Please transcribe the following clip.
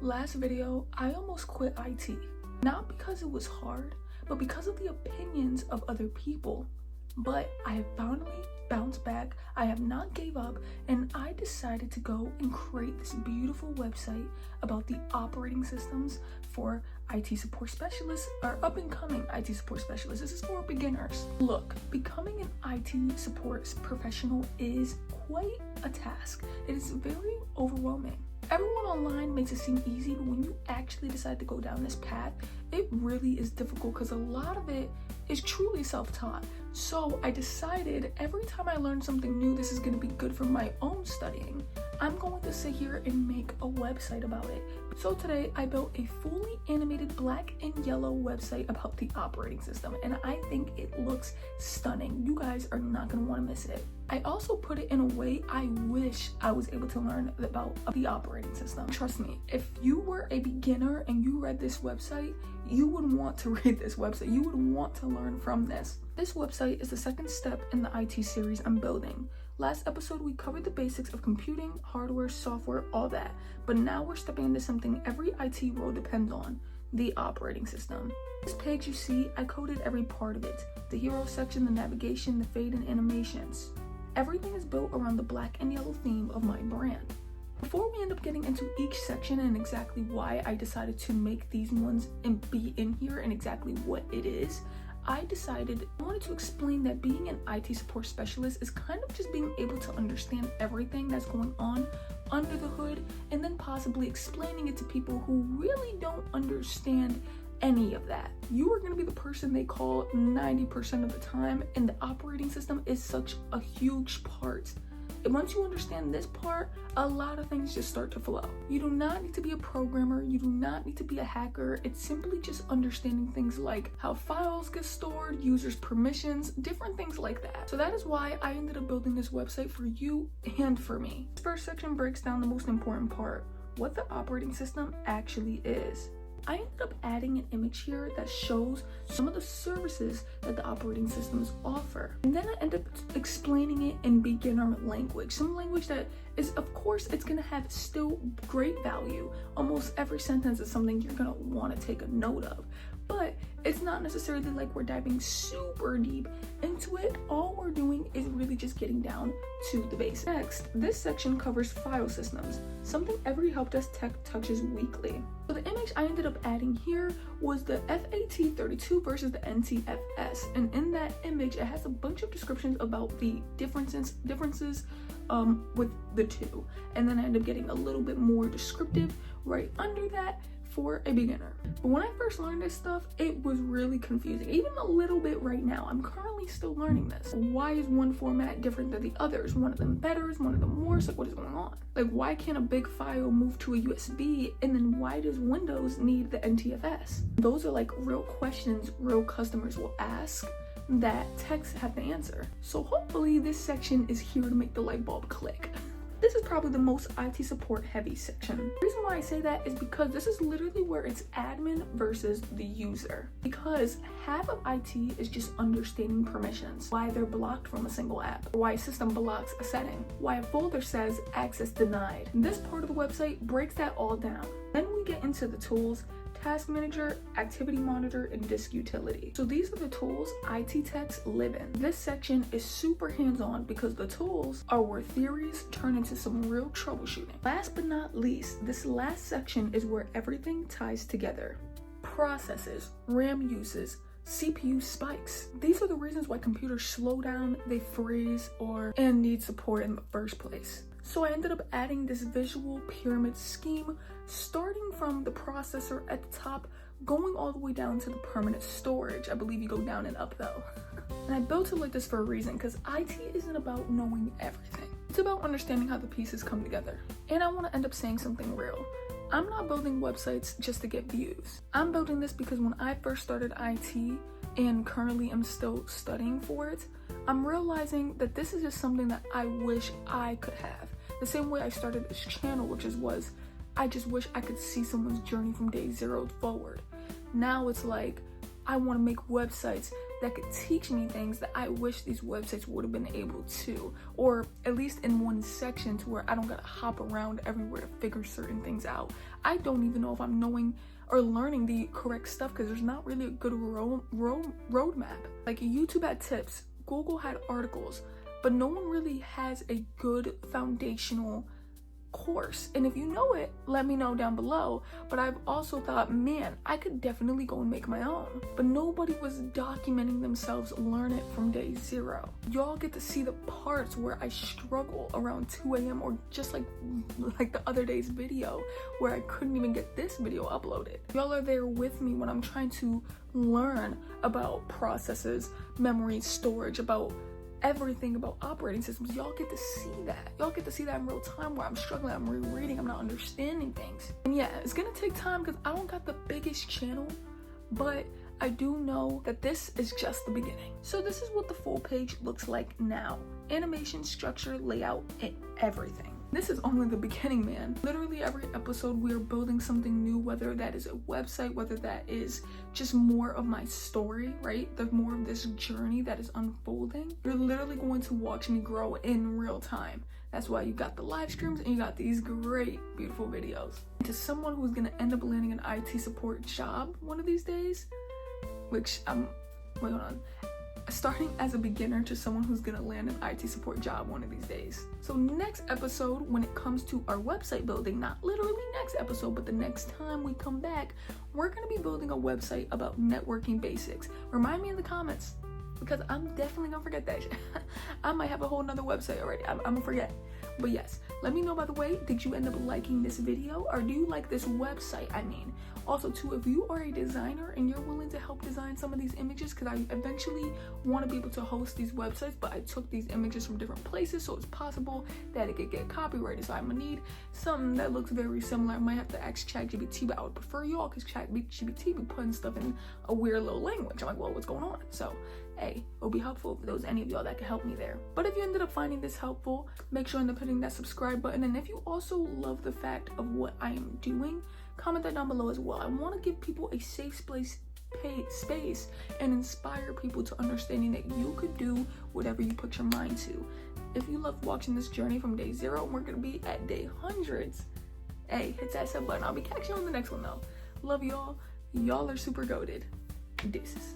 Last video, I almost quit IT. Not because it was hard, but because of the opinions of other people. But I have finally bounced back, I have not gave up, and I decided to go and create this beautiful website about the operating systems for IT support specialists or up-and-coming IT support specialists. This is for beginners. Look, becoming an IT support professional is quite a task. It is very overwhelming. Everyone online makes it seem easy, but when you actually decide to go down this path, it really is difficult because a lot of it is truly self-taught. So I decided every time I learn something new, this is going to be good for my own studying. I'm going to sit here and make a website about it. So today I built a fully animated black and yellow website about the operating system, and I think it looks stunning. You guys are not going to want to miss it. I also put it in a way I wish I was able to learn about the operating system. Trust me, if you were a beginner and you read this website, you would want to read this website. You would want to learn from this. This website is the second step in the IT series I'm building. Last episode, we covered the basics of computing, hardware, software, all that. But now we're stepping into something every IT role depends on, the operating system. This page you see, I coded every part of it. The hero section, the navigation, the fade, and animations. Everything is built around the black and yellow theme of my brand. Before we end up getting into each section and exactly why I decided to make these ones and be in here and exactly what it is, I decided I wanted to explain that being an IT support specialist is kind of just being able to understand everything that's going on under the hood and then possibly explaining it to people who really don't understand any of that. You are going to be the person they call 90% of the time, and the operating system is such a huge part. And once you understand this part, a lot of things just start to flow. You do not need to be a programmer, you do not need to be a hacker. It's simply just understanding things like how files get stored, users' permissions, different things like that. So that is why I ended up building this website for you and for me. This first section breaks down the most important part, what the operating system actually is. I ended up adding an image here that shows some of the services that the operating systems offer. And then I ended up explaining it in beginner language, some language that is, of course, it's gonna have still great value. Almost every sentence is something you're gonna wanna take a note of. But it's not necessarily like we're diving super deep into it. All we're doing is really just getting down to the basics. Next, this section covers file systems, something every help desk tech touches weekly. So the image I ended up adding here was the FAT32 versus the NTFS. And in that image, it has a bunch of descriptions about the differences with the two. And then I ended up getting a little bit more descriptive right under that for a beginner. But when I first learned this stuff, it was really confusing, even a little bit right now. I'm currently still learning this. Why is one format different than the others? One of them better, is one of them worse? Like, what is going on? Like, why can't a big file move to a USB? And then why does Windows need the NTFS? Those are like real questions real customers will ask that techs have to answer. So hopefully this section is here to make the light bulb click. This is probably the most IT support heavy section. The reason why I say that is because this is literally where it's admin versus the user. Because half of IT is just understanding permissions, why they're blocked from a single app, why a system blocks a setting, why a folder says access denied. This part of the website breaks that all down. Then we get into the tools, Task Manager, Activity Monitor, and Disk Utility. So these are the tools IT techs live in. This section is super hands-on because the tools are where theories turn into some real troubleshooting. Last but not least, this last section is where everything ties together. Processes, RAM uses, CPU spikes. These are the reasons why computers slow down, they freeze, and need support in the first place. So I ended up adding this visual pyramid scheme, starting from the processor at the top, going all the way down to the permanent storage. I believe you go down and up though. And I built it like this for a reason, because IT isn't about knowing everything. It's about understanding how the pieces come together. And I want to end up saying something real. I'm not building websites just to get views. I'm building this because when I first started IT, and currently I'm still studying for it, I'm realizing that this is just something that I wish I could have. The same way I started this channel, which was, I just wish I could see someone's journey from day zero forward. Now it's like, I want to make websites that could teach me things that I wish these websites would have been able to, or at least in one section to where I don't gotta hop around everywhere to figure certain things out. I don't even know if I'm knowing or learning the correct stuff because there's not really a good roadmap. Like YouTube had tips, Google had articles, but no one really has a good foundational course. And if you know it, let me know down below. But I've also thought, man, I could definitely go and make my own. But nobody was documenting themselves learn it from day zero. Y'all get to see the parts where I struggle around 2 a.m. or just like the other day's video where I couldn't even get this video uploaded. Y'all are there with me when I'm trying to learn about processes, memory, storage, about everything about operating systems. Y'all get to see that. Y'all get to see that in real time where I'm struggling, I'm rereading, I'm not understanding things. And yeah, it's gonna take time because I don't got the biggest channel, but I do know that this is just the beginning. So this is what the full page looks like now. Animation, structure, layout, and everything. This is only the beginning, man. Literally every episode we are building something new, whether that is a website, whether that is just more of my story, right? There's more of this journey that is unfolding. You're literally going to watch me grow in real time. That's why you got the live streams and you got these great, beautiful videos. To someone who's gonna end up landing an IT support job one of these days, which wait, hold on. Starting as a beginner to someone who's gonna land an IT support job one of these days. So next episode, when it comes to our website building, not literally next episode, but the next time we come back, we're gonna be building a website about networking basics. Remind me in the comments, because I'm definitely gonna forget that shit. I might have a whole nother website already. I'm gonna forget. But yes, let me know, by the way, did you end up liking this video, or do you like this website? I mean, also too, if you are a designer and you're willing to help design some of these images, because I eventually want to be able to host these websites, but I took these images from different places, so it's possible that it could get copyrighted. So I'm gonna need something that looks very similar. I might have to ask ChatGPT, but I would prefer y'all, because ChatGPT be putting stuff in a weird little language. I'm like, well, what's going on? So hey, it'll be helpful if there was any of y'all that could help me there. But if you ended up finding this helpful, make sure to end up hitting that subscribe button. And if you also love the fact of what I am doing, comment that down below as well. I want to give people a safe space and inspire people to understanding that you could do whatever you put your mind to. If you love watching this journey from day 0, we're gonna be at day hundreds. Hey, hit that sub button. I'll be catching you on the next one though. Love y'all. Y'all are super goated. Deuces.